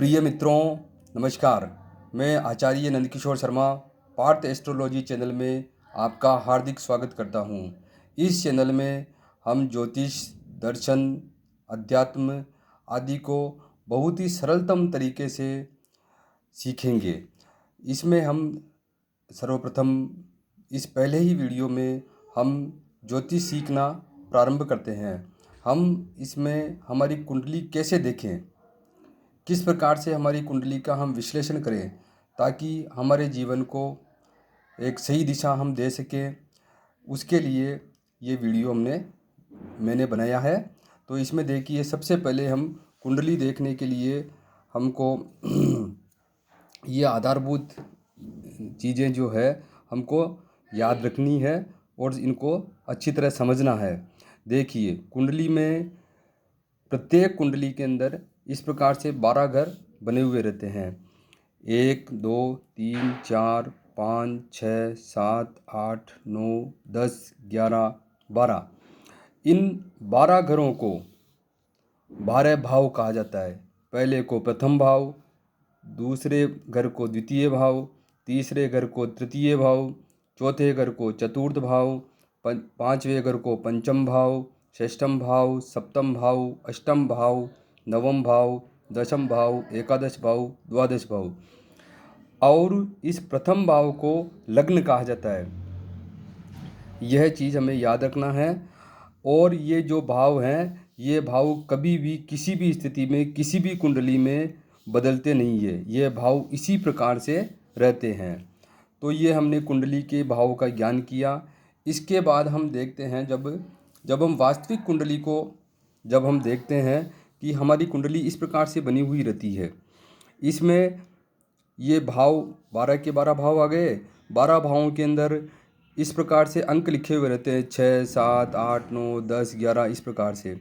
प्रिय मित्रों, नमस्कार। मैं आचार्य नंदकिशोर शर्मा पार्थ एस्ट्रोलॉजी चैनल में आपका हार्दिक स्वागत करता हूं। इस चैनल में हम ज्योतिष, दर्शन, अध्यात्म आदि को बहुत ही सरलतम तरीके से सीखेंगे। इसमें हम सर्वप्रथम इस पहले ही वीडियो में हम ज्योतिष सीखना प्रारंभ करते हैं। हम इसमें हमारी कुंडली कैसे देखें, किस प्रकार से हमारी कुंडली का हम विश्लेषण करें ताकि हमारे जीवन को एक सही दिशा हम दे सकें, उसके लिए ये वीडियो मैंने बनाया है। तो इसमें देखिए, सबसे पहले हम कुंडली देखने के लिए हमको ये आधारभूत चीज़ें जो है हमको याद रखनी है और इनको अच्छी तरह समझना है। देखिए, कुंडली में प्रत्येक कुंडली के अंदर इस प्रकार से 12 घर बने हुए रहते हैं। 1 2 3 4 5 6 7 8 9 10 11 12। इन 12 घरों को 12 भाव कहा जाता है। पहले को प्रथम भाव, दूसरे घर को द्वितीय भाव, तीसरे घर को तृतीय भाव, चौथे घर को चतुर्थ भाव, पांचवें घर को पंचम भाव, षष्ठम भाव, सप्तम भाव, अष्टम भाव, नवम भाव, दशम भाव, एकादश भाव, द्वादश भाव। और इस प्रथम भाव को लग्न कहा जाता है। यह चीज़ हमें याद रखना है। और ये जो भाव हैं, ये भाव कभी भी किसी भी स्थिति में किसी भी कुंडली में बदलते नहीं है। ये भाव इसी प्रकार से रहते हैं। तो ये हमने कुंडली के भाव का ज्ञान किया। इसके बाद हम देखते हैं, जब हम वास्तविक कुंडली को जब हम देखते हैं कि हमारी कुंडली इस प्रकार से बनी हुई रहती है। इसमें ये भाव 12 के 12 भाव आ गए। 12 भावों के अंदर इस प्रकार से अंक लिखे हुए रहते हैं, 6 7 8 9 10 11 इस प्रकार से।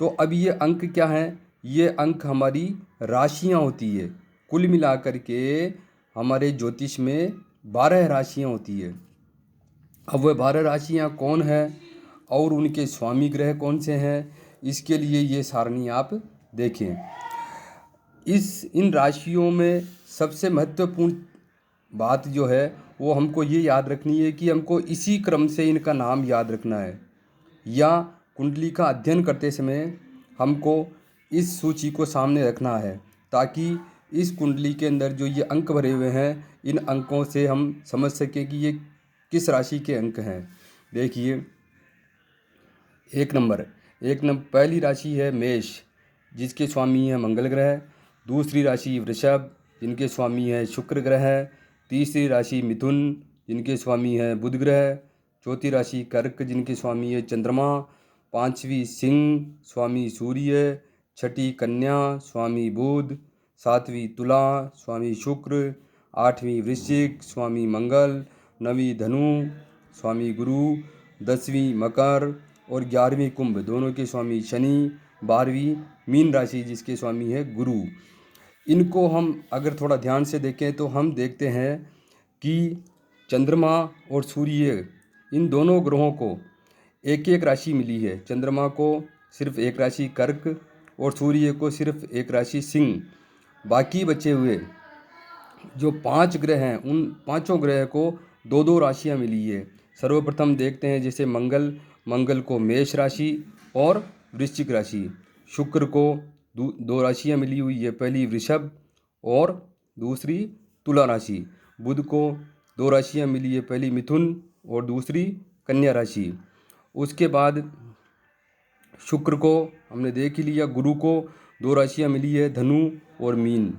तो अब ये अंक क्या हैं? ये अंक हमारी राशियां होती है। कुल मिलाकर के हमारे ज्योतिष में 12 राशियां होती है। अब वह 12 राशियां कौन है और उनके स्वामी ग्रह कौन से हैं, इसके लिए ये सारणी आप देखें। इन राशियों में सबसे महत्वपूर्ण बात जो है वो हमको ये याद रखनी है कि हमको इसी क्रम से इनका नाम याद रखना है, या कुंडली का अध्ययन करते समय हमको इस सूची को सामने रखना है ताकि इस कुंडली के अंदर जो ये अंक भरे हुए हैं, इन अंकों से हम समझ सकें कि ये किस राशि के अंक हैं। देखिए, एक नंबर पहली राशि है मेष, जिसके स्वामी है मंगल ग्रह। दूसरी राशि वृषभ, जिनके स्वामी है शुक्र ग्रह। तीसरी राशि मिथुन, जिनके स्वामी है बुध ग्रह। चौथी राशि कर्क, जिनके स्वामी है चंद्रमा। पांचवी सिंह, स्वामी सूर्य। छठी कन्या, स्वामी बुध। सातवीं तुला, स्वामी शुक्र। आठवीं वृश्चिक, स्वामी मंगल। नवीं धनु, स्वामी गुरु। 10वीं मकर और 11वीं कुंभ, दोनों के स्वामी शनि। 12वीं मीन राशि, जिसके स्वामी है गुरु। इनको हम अगर थोड़ा ध्यान से देखें तो हम देखते हैं कि चंद्रमा और सूर्य, इन दोनों ग्रहों को एक एक राशि मिली है। चंद्रमा को सिर्फ एक राशि कर्क और सूर्य को सिर्फ एक राशि सिंह। बाकी बचे हुए जो 5 ग्रह हैं, उन पांचों ग्रह को दो दो राशियां मिली है। सर्वप्रथम देखते हैं, जैसे मंगल को मेष राशि और वृश्चिक राशि। शुक्र को दो राशियां मिली हुई है, पहली वृषभ और दूसरी तुला राशि। बुध को दो राशियां मिली है, पहली मिथुन और दूसरी कन्या राशि। उसके बाद शुक्र को हमने देख ही लिया। गुरु को दो राशियां मिली है, धनु और मीन।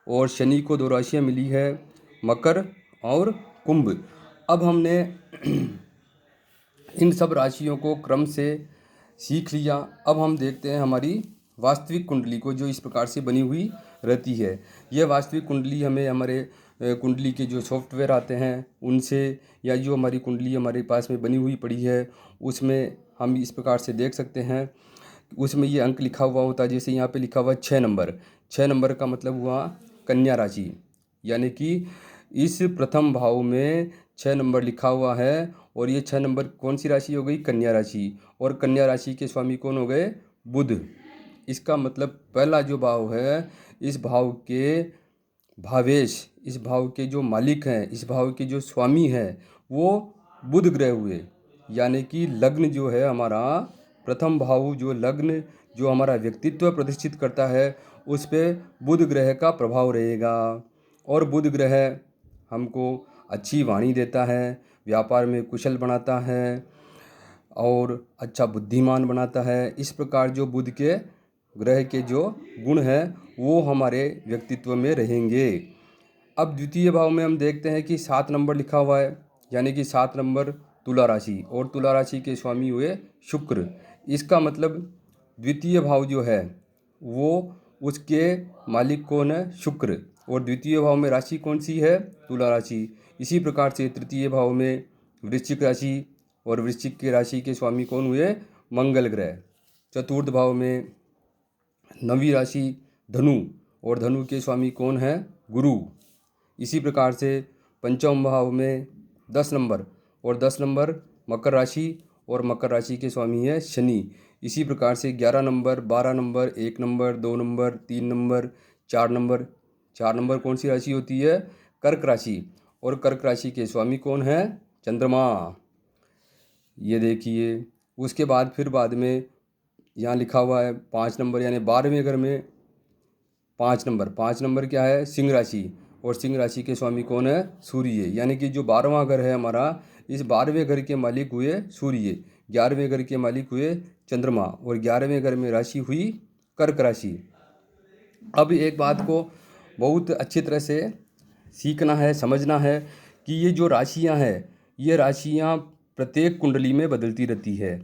और शनि को दो राशियां मिली है, मकर और कुंभ। अब हमने इन सब राशियों को क्रम से सीख लिया। अब हम देखते हैं हमारी वास्तविक कुंडली को, जो इस प्रकार से बनी हुई रहती है। यह वास्तविक कुंडली हमें हमारे कुंडली के जो सॉफ्टवेयर आते हैं उनसे, या जो हमारी कुंडली हमारे पास में बनी हुई पड़ी है उसमें हम इस प्रकार से देख सकते हैं। उसमें ये अंक लिखा हुआ होता है, जैसे यहाँ पे लिखा हुआ 6 नंबर। 6 नंबर का मतलब हुआ कन्या राशि, यानी कि इस प्रथम भाव में 6 नंबर लिखा हुआ है। और ये 6 नंबर कौन सी राशि हो गई? कन्या राशि। और कन्या राशि के स्वामी कौन हो गए? बुध। इसका मतलब पहला जो भाव है, इस भाव के भावेश, इस भाव के जो मालिक हैं, इस भाव के जो स्वामी हैं, वो बुध ग्रह हुए। यानी कि लग्न जो है हमारा, प्रथम भाव जो लग्न जो हमारा व्यक्तित्व प्रतिष्ठित करता है, उस पे बुध ग्रह का प्रभाव रहेगा। और बुध ग्रह हमको अच्छी वाणी देता है, व्यापार में कुशल बनाता है और अच्छा बुद्धिमान बनाता है। इस प्रकार जो बुध के ग्रह के जो गुण हैं वो हमारे व्यक्तित्व में रहेंगे। अब द्वितीय भाव में हम देखते हैं कि 7 नंबर लिखा हुआ है, यानी कि 7 नंबर तुला राशि, और तुला राशि के स्वामी हुए शुक्र। इसका मतलब द्वितीय भाव जो है वो उसके मालिक कौन है, शुक्र, और द्वितीय भाव में राशि कौन सी है, तुला राशि। इसी प्रकार से तृतीय भाव में वृश्चिक राशि, और वृश्चिक की राशि के स्वामी कौन हुए, मंगल ग्रह। चतुर्थ भाव में नवी राशि धनु, और धनु के स्वामी कौन है, गुरु। इसी प्रकार से पंचम भाव में 10 नंबर, और 10 नंबर मकर राशि, और मकर राशि के स्वामी है शनि। इसी प्रकार से 11 number, 12 number, 1 number, 2 number, 3 number, 4 number. 4 number कौन सी राशि होती है, कर्क राशि, और कर्क राशि के स्वामी कौन है, चंद्रमा। ये देखिए, उसके बाद फिर बाद में यहाँ लिखा हुआ है 5 नंबर, यानी 12वें घर में 5 नंबर। 5 नंबर क्या है, सिंह राशि, और सिंह राशि के स्वामी कौन है, सूर्य। यानी कि जो 12वां घर है हमारा, इस 12वें घर के मालिक हुए सूर्य, 11वें घर के मालिक हुए चंद्रमा, और 11वें घर में राशि हुई कर्क राशि। अब एक बात को बहुत अच्छी तरह से सीखना है, समझना है कि ये जो राशियां हैं, ये राशियां प्रत्येक कुंडली में बदलती रहती है।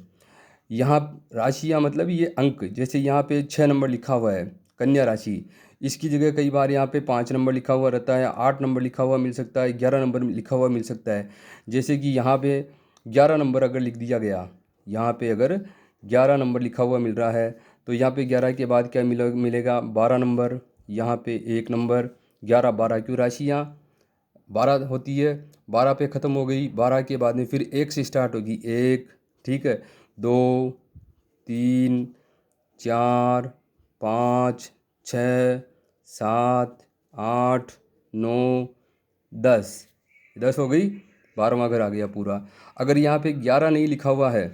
यहाँ राशियाँ मतलब ये अंक, जैसे यहाँ पे 6 नंबर लिखा हुआ है कन्या राशि, इसकी जगह कई बार यहाँ पे 5 नंबर लिखा हुआ रहता है, 8 नंबर लिखा हुआ मिल सकता है, 11 नंबर लिखा हुआ मिल सकता है। जैसे कि यहाँ पे 11 नंबर अगर लिख दिया गया, यहाँ पे अगर 11 नंबर लिखा हुआ मिल रहा है, तो यहाँ पे 11 के बाद क्या मिलेगा, 12 नंबर, यहाँ पे 1 नंबर, 11 12, क्यों राशियाँ 12 होती है, 12 पे ख़त्म हो गई, 12 के बाद में फिर 1 से स्टार्ट होगी, 1, ठीक है, 2, 3, 4, 5, 6, 7, 8, 9, 10, 10 हो गई, 12वां घर आ गया पूरा। अगर यहाँ पे 11 नहीं लिखा हुआ है,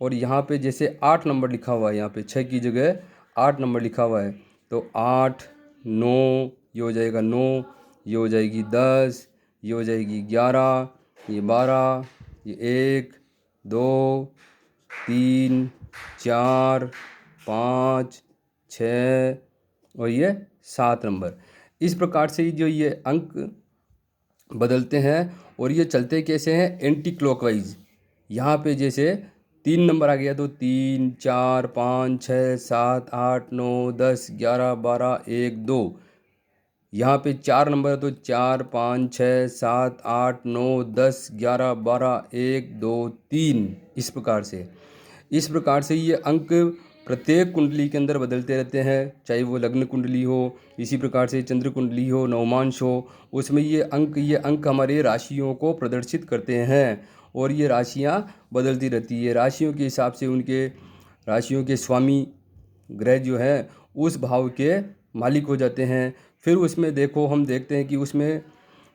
और यहाँ पे जैसे 8 नंबर लिखा हुआ है, यहाँ पे 6 की जगह 8 नंबर लिखा हुआ है, तो 8, 9, ये हो जाएगा 9, ये हो जाएगी 10, ये हो जाएगी 11, ये 12, ये 1, 2, 3, 4, 5, 6, और ये 7 नंबर। इस प्रकार से जो ये अंक बदलते हैं, और ये चलते कैसे हैं, एंटी क्लॉकवाइज। यहाँ पे जैसे 3 नंबर आ गया, तो 3, 4, 5, 6, 7, 8, 9, 10, 11, 12, 1, 2। यहाँ पे 4 नंबर है, तो 4, 5, 6, 7, 8, 9, 10, 11, 12, 1, 2, 3। इस प्रकार से ये अंक प्रत्येक कुंडली के अंदर बदलते रहते हैं, चाहे वो लग्न कुंडली हो, इसी प्रकार से चंद्र कुंडली हो, नवमांश हो, उसमें ये अंक हमारे राशियों को प्रदर्शित करते हैं, और ये राशियाँ बदलती रहती है। राशियों के हिसाब से उनके राशियों के स्वामी ग्रह जो है उस भाव के मालिक हो जाते हैं। फिर उसमें देखो, हम देखते हैं कि उसमें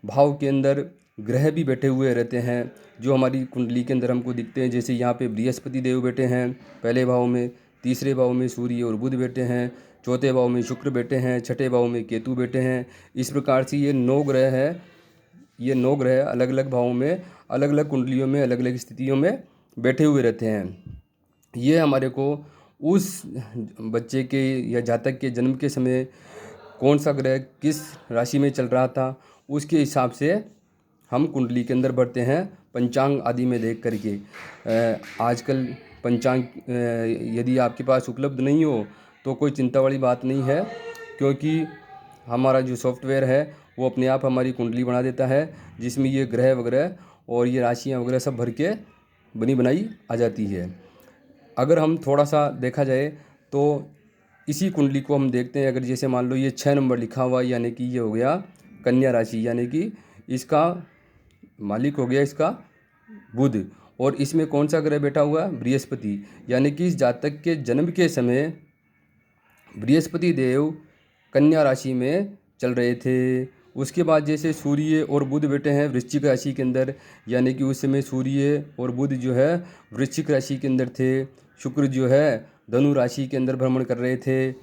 भाव के अंदर ग्रह भी बैठे हुए रहते हैं, जो हमारी कुंडली के अंदर हमको दिखते हैं। जैसे यहाँ पे बृहस्पति देव बैठे हैं पहले भाव में, तीसरे भाव में सूर्य और बुध बैठे हैं, चौथे भाव में शुक्र बैठे हैं, छठे भाव में केतु बैठे हैं। इस प्रकार से ये 9 ग्रह है, ये 9 ग्रह अलग अलग भावों में, अलग अलग कुंडलियों में, अलग अलग स्थितियों में बैठे हुए रहते हैं। ये हमारे को उस बच्चे के या जातक के जन्म के समय कौन सा ग्रह किस राशि में चल रहा था, उसके हिसाब से हम कुंडली के अंदर बढ़ते हैं, पंचांग आदि में देख करके। आजकल पंचांग यदि आपके पास उपलब्ध नहीं हो तो कोई चिंता वाली बात नहीं है, क्योंकि हमारा जो सॉफ्टवेयर है वो अपने आप हमारी कुंडली बना देता है, जिसमें ये ग्रह वगैरह और ये राशियाँ वगैरह सब भर के बनी बनाई आ जाती है। अगर हम थोड़ा सा देखा जाए तो इसी कुंडली को हम देखते हैं, अगर जैसे मान लो ये 6 नंबर लिखा हुआ, यानी कि ये हो गया कन्या राशि, यानी कि इसका मालिक हो गया इसका बुध, और इसमें कौन सा ग्रह बैठा हुआ है, बृहस्पति। यानी कि इस जातक के जन्म के समय बृहस्पति देव कन्या राशि में चल रहे थे। उसके बाद जैसे सूर्य और बुध बैठे हैं वृश्चिक राशि के अंदर, यानी कि उस समय सूर्य और बुध जो है वृश्चिक राशि के अंदर थे। शुक्र जो है धनु राशि के अंदर भ्रमण कर रहे थे।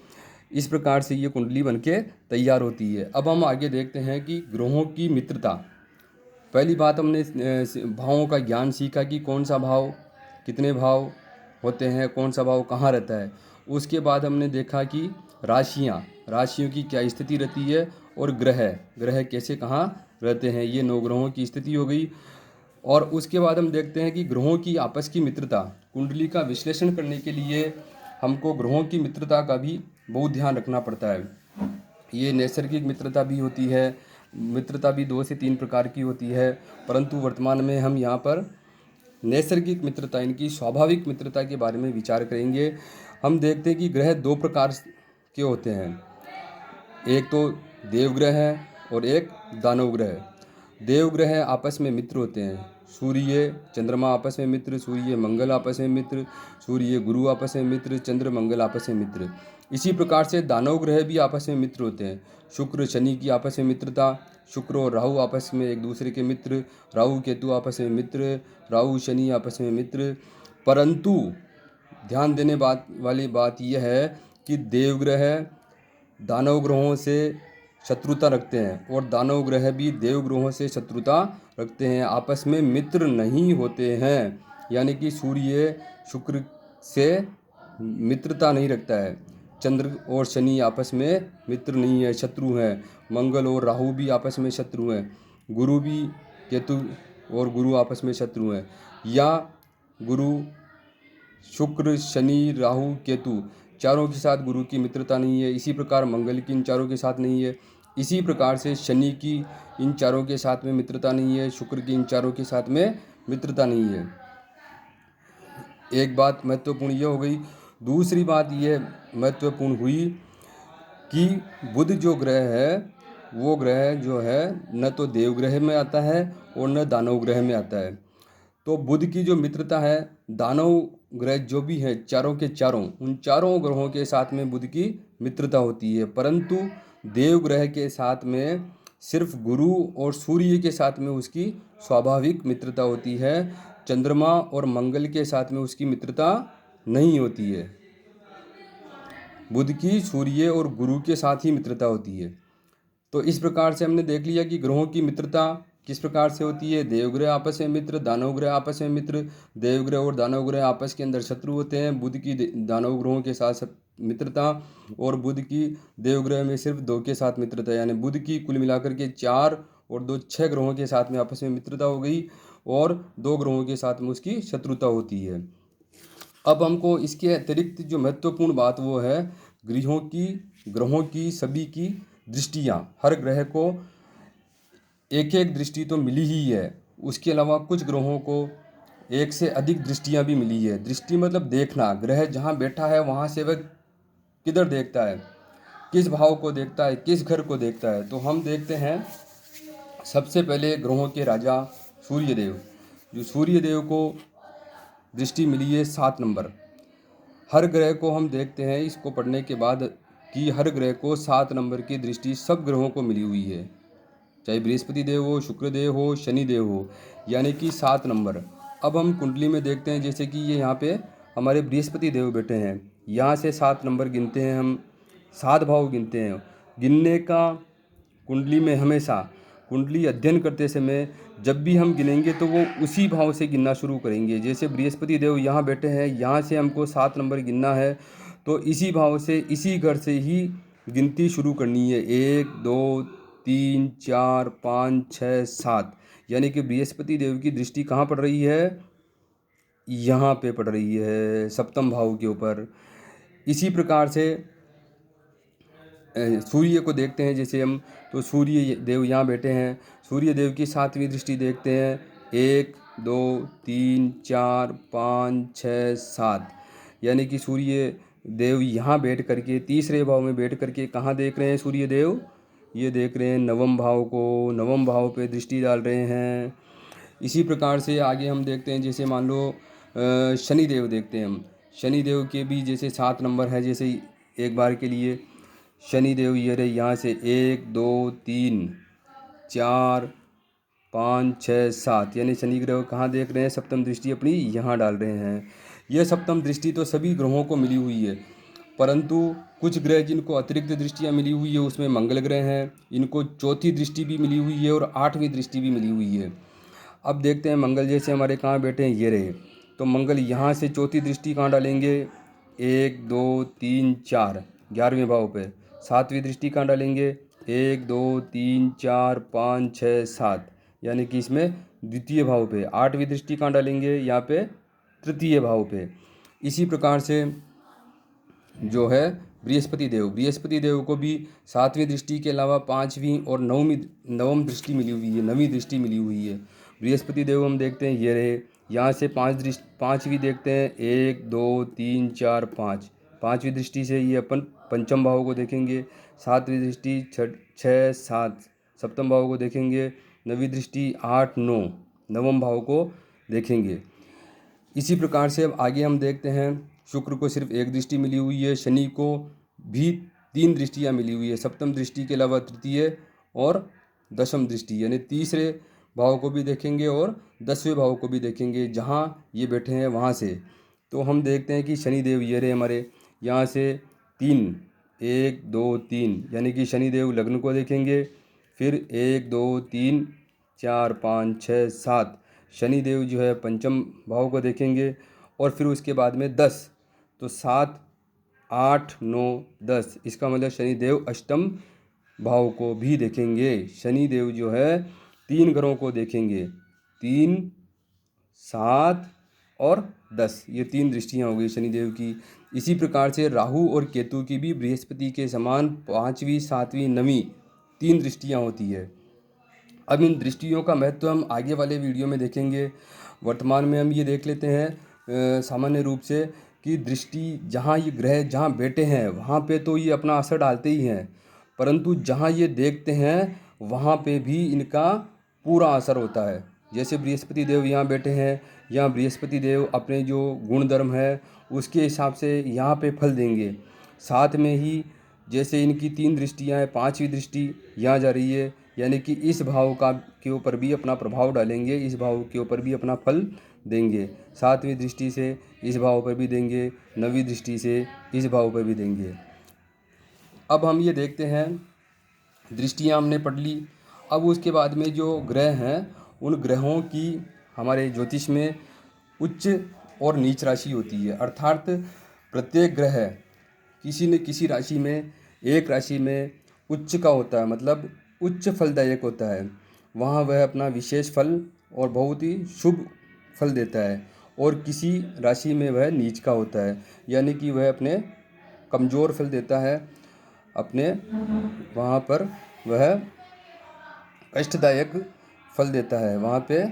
इस प्रकार से ये कुंडली बनके तैयार होती है। अब हम आगे देखते हैं कि ग्रहों की मित्रता। पहली बात हमने भावों का ज्ञान सीखा कि कौन सा भाव कितने भाव होते हैं, कौन सा भाव कहाँ रहता है। उसके बाद हमने देखा कि राशियों की क्या स्थिति रहती है और ग्रह कैसे कहाँ रहते हैं। ये 9 ग्रहों की स्थिति हो गई। और उसके बाद हम देखते हैं कि ग्रहों की आपस की मित्रता। कुंडली का विश्लेषण करने के लिए हमको ग्रहों की मित्रता का भी बहुत ध्यान रखना पड़ता है। ये नैसर्गिक मित्रता भी होती है। मित्रता भी 2 से 3 प्रकार की होती है, परंतु वर्तमान में हम यहाँ पर नैसर्गिक मित्रता, इनकी स्वाभाविक मित्रता के बारे में विचार करेंगे। हम देखते हैं कि ग्रह 2 प्रकार के होते हैं। एक तो देवग्रह है और एक दानव ग्रह। देवग्रह आपस में मित्र होते हैं। सूर्य चंद्रमा आपस में मित्र, सूर्य मंगल आपस में मित्र, सूर्य गुरु आपस में मित्र, चंद्र मंगल आपस में मित्र। इसी प्रकार से दानव ग्रह भी आपस में मित्र होते हैं। शुक्र शनि की आपस में मित्रता, शुक्र और राहु आपस में एक दूसरे के मित्र, राहु केतु आपस में मित्र, राहु शनि आपस में मित्र। परंतु ध्यान देने वाली बात यह है कि देवग्रह दानव ग्रहों से शत्रुता रखते हैं और दानव ग्रह भी देव ग्रहों से शत्रुता रखते हैं, आपस में मित्र नहीं होते हैं। यानी कि सूर्य शुक्र से मित्रता नहीं रखता है। चंद्र और शनि आपस में मित्र नहीं है, शत्रु हैं। मंगल और राहु भी आपस में शत्रु हैं। गुरु भी केतु और गुरु आपस में शत्रु हैं। या गुरु शुक्र शनि राहु केतु चारों के साथ गुरु की मित्रता नहीं है। इसी प्रकार मंगल की इन चारों के साथ नहीं है। इसी प्रकार से शनि की इन चारों के साथ में मित्रता नहीं है। शुक्र की इन चारों के साथ में मित्रता नहीं है। एक बात महत्वपूर्ण यह हो गई। दूसरी बात यह महत्वपूर्ण हुई कि बुध जो ग्रह है वो ग्रह जो है न तो देवग्रह में आता है और न दानव ग्रह में आता है। तो बुध की जो मित्रता है, दानव ग्रह जो भी है चारों के चारों, उन चारों ग्रहों के साथ में बुध की मित्रता होती है। परंतु देव ग्रह के साथ में सिर्फ गुरु और सूर्य के साथ में उसकी स्वाभाविक मित्रता होती है। चंद्रमा और मंगल के साथ में उसकी मित्रता नहीं होती है। बुध की सूर्य और गुरु के साथ ही मित्रता होती है। तो इस प्रकार से हमने देख लिया कि ग्रहों की मित्रता किस प्रकार से होती है। देवग्रह आपस में मित्र, दानव ग्रह आपस में मित्र। देवग्रह और दानव ग्रह आपस के अंदर शत्रु होते हैं। बुध की दानव ग्रहों के साथ मित्रता और बुध की देवग्रह में सिर्फ 2 के साथ मित्रता, यानी बुध की कुल मिलाकर के 4 और 2 6 ग्रहों के साथ में आपस में मित्रता हो गई और 2 ग्रहों के साथ में उसकी शत्रुता होती है। अब हमको इसके अतिरिक्त जो महत्वपूर्ण बात वो है ग्रहों की सभी की दृष्टियाँ। हर ग्रह को एक एक दृष्टि तो मिली ही है, उसके अलावा कुछ ग्रहों को एक से अधिक दृष्टियाँ भी मिली है। दृष्टि मतलब देखना, ग्रह जहाँ बैठा है वहाँ से वह किधर देखता है, किस भाव को देखता है, किस घर को देखता है। तो हम देखते हैं सबसे पहले ग्रहों के राजा सूर्यदेव। जो सूर्यदेव को दृष्टि मिली है 7 नंबर। हर ग्रह को हम देखते हैं इसको पढ़ने के बाद कि हर ग्रह को 7 नंबर की दृष्टि सब ग्रहों को मिली हुई है, चाहे बृहस्पति देव हो, शुक्र देव हो, शनि देव हो, यानी कि 7 नंबर। अब हम कुंडली में देखते हैं जैसे कि ये यहाँ पे हमारे बृहस्पति देव बैठे हैं, यहाँ से 7 नंबर गिनते हैं हम, 7 भाव गिनते हैं। गिनने का कुंडली में हमेशा कुंडली अध्ययन करते समय जब भी हम गिनेंगे तो वो उसी भाव से गिनना शुरू करेंगे। जैसे बृहस्पति देव यहाँ बैठे हैं, यहाँ से हमको 7 नंबर गिनना है तो इसी भाव से इसी घर से ही गिनती शुरू करनी है। 1 2 3 4 5 6 7, यानी कि बृहस्पति देव की दृष्टि कहाँ पड़ रही है, यहाँ पे पड़ रही है, सप्तम भाव के ऊपर। इसी प्रकार से सूर्य को देखते हैं जैसे हम, तो सूर्य देव यहाँ बैठे हैं, सूर्य देव की 7वीं दृष्टि देखते हैं। 1 2 3 4 5 6 7, यानी कि सूर्य देव यहाँ बैठ करके तीसरे भाव में बैठ करके कहाँ देख रहे हैं सूर्य देव, ये देख रहे हैं नवम भाव को, नवम भाव पे दृष्टि डाल रहे हैं। इसी प्रकार से आगे हम देखते हैं जैसे मान लो शनि देव देखते हैं हम, शनि देव के भी जैसे 7 नंबर है, जैसे एक बार के लिए। शनि देव ये रहे यहाँ से 1 2 3 4 5 6 7, यानी शनि ग्रह कहाँ देख रहे हैं, सप्तम दृष्टि अपनी यहाँ डाल रहे हैं। यह सप्तम दृष्टि तो सभी ग्रहों को मिली हुई है, परंतु कुछ ग्रह जिनको अतिरिक्त दृष्टियाँ मिली हुई है उसमें मंगल ग्रह हैं, इनको चौथी दृष्टि भी मिली हुई है और 8वीं दृष्टि भी मिली हुई है। अब देखते हैं मंगल जैसे हमारे कहाँ बैठे हैं, ये रहे, तो मंगल यहाँ से चौथी दृष्टि कहाँ डालेंगे, 1 2 3 4 11वें भाव पे। 7वीं दृष्टि कहाँ डालेंगे, 1 2 3 4 5 6 7, यानी कि इसमें द्वितीय भाव पे। 8वीं दृष्टि कहाँ डालेंगे, यहाँ पे तृतीय भाव पे। इसी प्रकार से जो है बृहस्पति देव को भी 7वीं दृष्टि के अलावा 5वीं और नवम दृष्टि मिली हुई है, 9वीं दृष्टि मिली हुई है। बृहस्पति देव हम देखते हैं ये रहे, यहाँ से 5वीं देखते हैं, 1 2 3 4 5, 5वीं दृष्टि से ये अपन पंचम भाव को देखेंगे। 7वीं दृष्टि 6 7 सप्तम भाव को देखेंगे। 9वीं दृष्टि 8 9 नवम भाव को देखेंगे। इसी प्रकार से अब आगे हम देखते हैं, शुक्र को सिर्फ एक दृष्टि मिली हुई है, शनि को भी 3 दृष्टियां मिली हुई है, सप्तम दृष्टि के अलावा तृतीय और दशम दृष्टि, यानी तीसरे भाव को भी देखेंगे और 10वें भाव को भी देखेंगे जहां ये बैठे हैं वहां से। तो हम देखते हैं कि शनिदेव ये रहे हमारे यहाँ से 3 1 2 3, यानी कि शनिदेव लग्न को देखेंगे, फिर 1 2 3 4 5 6 7 शनिदेव जो है पंचम भाव को देखेंगे, और फिर उसके बाद में 10, तो 7 8 9 10, इसका मतलब शनिदेव अष्टम भाव को भी देखेंगे। शनिदेव जो है 3 ग्रहों को देखेंगे, 3 7 और 10, ये 3 दृष्टियां हो गई शनिदेव की। इसी प्रकार से राहु और केतु की भी बृहस्पति के समान 5वीं 7वीं 9वीं 3 दृष्टियां होती है। अब इन दृष्टियों का महत्व हम आगे वाले वीडियो में देखेंगे। वर्तमान में हम ये देख लेते हैं सामान्य रूप से कि दृष्टि जहाँ ये ग्रह जहाँ बैठे हैं वहाँ पे तो ये अपना असर डालते ही हैं, परंतु जहाँ ये देखते हैं वहाँ पे भी इनका पूरा असर होता है। जैसे बृहस्पति देव यहाँ बैठे हैं, यहाँ बृहस्पति देव अपने जो गुण धर्म है उसके हिसाब से यहाँ पे फल देंगे। साथ में ही जैसे इनकी 3 दृष्टियाँ हैं, 5वीं दृष्टि यहाँ जा रही है, यानी कि इस भाव का के ऊपर भी अपना प्रभाव डालेंगे, इस भाव के ऊपर भी अपना फल देंगे। 7वीं दृष्टि से इस भाव पर भी देंगे, 9वीं दृष्टि से इस भाव पर भी देंगे। अब हम ये देखते हैं, दृष्टियाँ हमने पढ़ ली। अब उसके बाद में जो ग्रह हैं उन ग्रहों की हमारे ज्योतिष में उच्च और नीच राशि होती है, अर्थात प्रत्येक ग्रह किसी न किसी राशि में, एक राशि में उच्च का होता है, मतलब उच्च फलदायक होता है, वहाँ वह अपना विशेष फल और बहुत ही शुभ फल देता है, और किसी राशि में वह नीच का होता है, यानी कि वह अपने कमज़ोर फल देता है, अपने वहाँ पर वह कष्टदायक फल देता है वहाँ पे।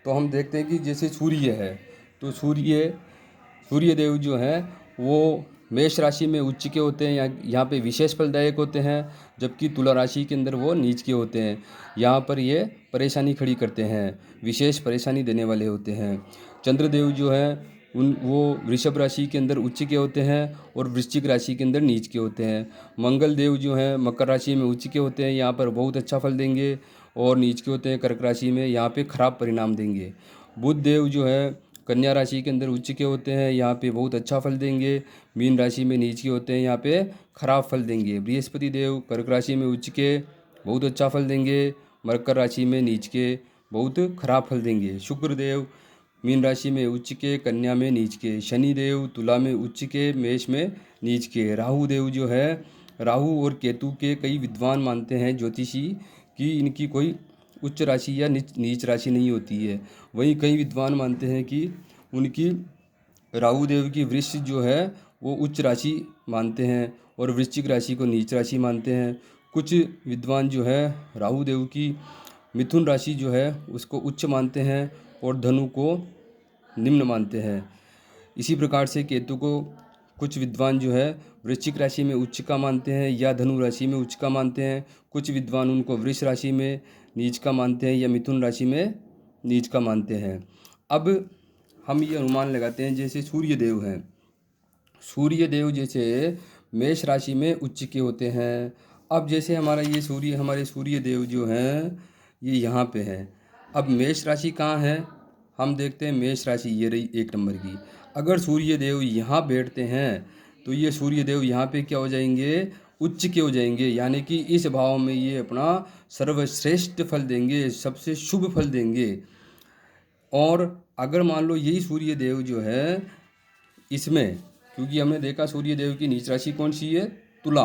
तो हम देखते हैं कि जैसे सूर्य है, तो सूर्य देव जो हैं वो मेष राशि में उच्च के होते हैं, यहाँ पे विशेष फलदायक होते हैं, जबकि तुला राशि के अंदर वो नीच के होते हैं, यहाँ पर ये परेशानी खड़ी करते हैं, विशेष परेशानी देने वाले होते हैं। चंद्रदेव जो हैं वो वृषभ राशि के अंदर उच्च के होते हैं और वृश्चिक राशि के अंदर नीच के होते हैं। मंगल देव जो हैं मकर राशि में उच्च के होते हैं, यहाँ पर बहुत अच्छा फल देंगे, और नीच के होते हैं कर्क राशि में, यहाँ पे खराब परिणाम देंगे। बुध देव जो है कन्या राशि के अंदर उच्च के होते हैं, यहाँ पे बहुत अच्छा फल देंगे। मीन राशि में नीच के होते हैं, यहाँ पे खराब फल देंगे। बृहस्पति देव कर्क राशि में उच्च के बहुत अच्छा फल देंगे, मकर राशि में नीच के बहुत खराब फल देंगे। शुक्र देव मीन राशि में उच्च के, कन्या में नीच के। शनि देव तुला में उच्च के, मेष में नीच के। राहु देव जो है, राहु और केतु के कई विद्वान मानते हैं ज्योतिषी कि इनकी कोई उच्च राशि या नीच राशि नहीं होती है। वहीं कई विद्वान मानते हैं कि उनकी राहु देव की वृश्चिक जो है वो उच्च राशि मानते हैं, और वृश्चिक राशि को नीच राशि मानते हैं। कुछ विद्वान जो है राहु देव की मिथुन राशि जो है उसको उच्च मानते हैं और धनु को निम्न मानते हैं। इसी प्रकार से केतु को कुछ विद्वान जो है वृश्चिक राशि में उच्च का मानते हैं या धनु राशि में उच्च का मानते हैं। कुछ विद्वान उनको वृष राशि में नीच का मानते हैं या मिथुन राशि में नीच का मानते हैं। अब हम ये अनुमान लगाते हैं, जैसे सूर्य देव हैं, सूर्य देव जैसे मेष राशि में उच्च के होते हैं। अब जैसे हमारे सूर्य देव जो हैं ये यहाँ पे हैं। अब मेष राशि कहाँ है, हम देखते हैं मेष राशि ये रही 1 नंबर की। अगर सूर्य देव यहाँ बैठते हैं तो ये सूर्य देव यहाँ पे क्या हो जाएंगे, उच्च के हो जाएंगे, यानी कि इस भाव में ये अपना सर्वश्रेष्ठ फल देंगे, सबसे शुभ फल देंगे। और अगर मान लो यही सूर्य देव जो है इसमें, क्योंकि हमने देखा सूर्य देव की नीच राशि कौन सी है, तुला।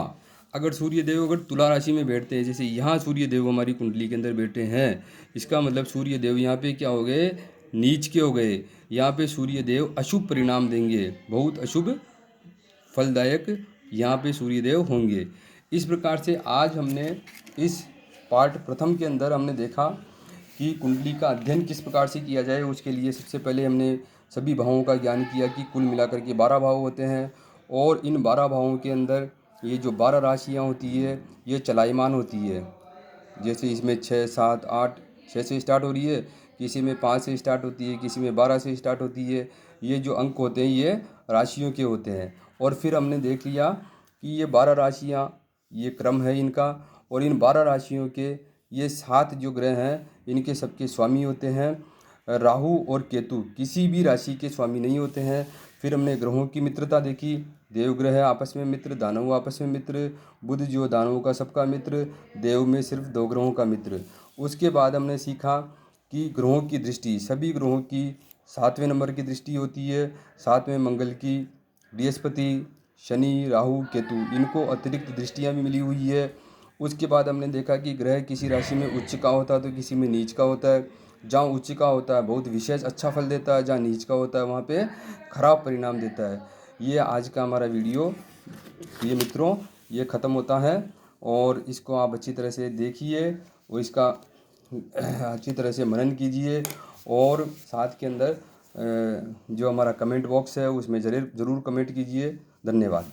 अगर तुला राशि में बैठते हैं, जैसे यहाँ सूर्य देव हमारी कुंडली के अंदर बैठे हैं, इसका मतलब सूर्य देव यहाँ पे क्या हो गए, नीच के हो गए। यहाँ पे सूर्य देव अशुभ परिणाम देंगे, बहुत अशुभ फलदायक यहाँ पे सूर्यदेव होंगे। इस प्रकार से आज हमने इस पार्ट प्रथम के अंदर हमने देखा कि कुंडली का अध्ययन किस प्रकार से किया जाए। उसके लिए सबसे पहले हमने सभी भावों का ज्ञान किया कि कुल मिलाकर के 12 भाव होते हैं, और इन 12 भावों के अंदर ये जो 12 राशियाँ होती है ये चलायमान होती है। जैसे इसमें 6, 7, 8, 6 से स्टार्ट हो रही है, किसी में 5 से स्टार्ट होती है, किसी में 12 से स्टार्ट होती है। ये जो अंक होते हैं ये राशियों के होते हैं। और फिर हमने देख लिया कि ये 12 राशियाँ, ये क्रम है इनका, और इन 12 राशियों के ये 7 जो ग्रह हैं इनके सबके स्वामी होते हैं। राहु और केतु किसी भी राशि के स्वामी नहीं होते हैं। फिर हमने ग्रहों की मित्रता देखी, देवग्रह आपस में मित्र, दानव आपस में मित्र, बुध जो दानवों का सबका मित्र, देव में सिर्फ 2 ग्रहों का मित्र। उसके बाद हमने सीखा कि ग्रहों की दृष्टि, सभी ग्रहों की 7वें नंबर की दृष्टि होती है। 7 में मंगल की, बृहस्पति, शनि, राहु, केतु, इनको अतिरिक्त दृष्टियाँ भी मिली हुई है। उसके बाद हमने देखा कि ग्रह किसी राशि में उच्च का होता है तो किसी में नीच का होता है। जहाँ उच्च का होता है बहुत विशेष अच्छा फल देता है, जहाँ नीच का होता है वहाँ पे खराब परिणाम देता है। ये आज का हमारा वीडियो, ये मित्रों, ये ख़त्म होता है, और इसको आप अच्छी तरह से देखिए और इसका अच्छी तरह से मनन कीजिए। और साथ के अंदर जो हमारा कमेंट बॉक्स है उसमें ज़रूर कमेंट कीजिए। धन्यवाद।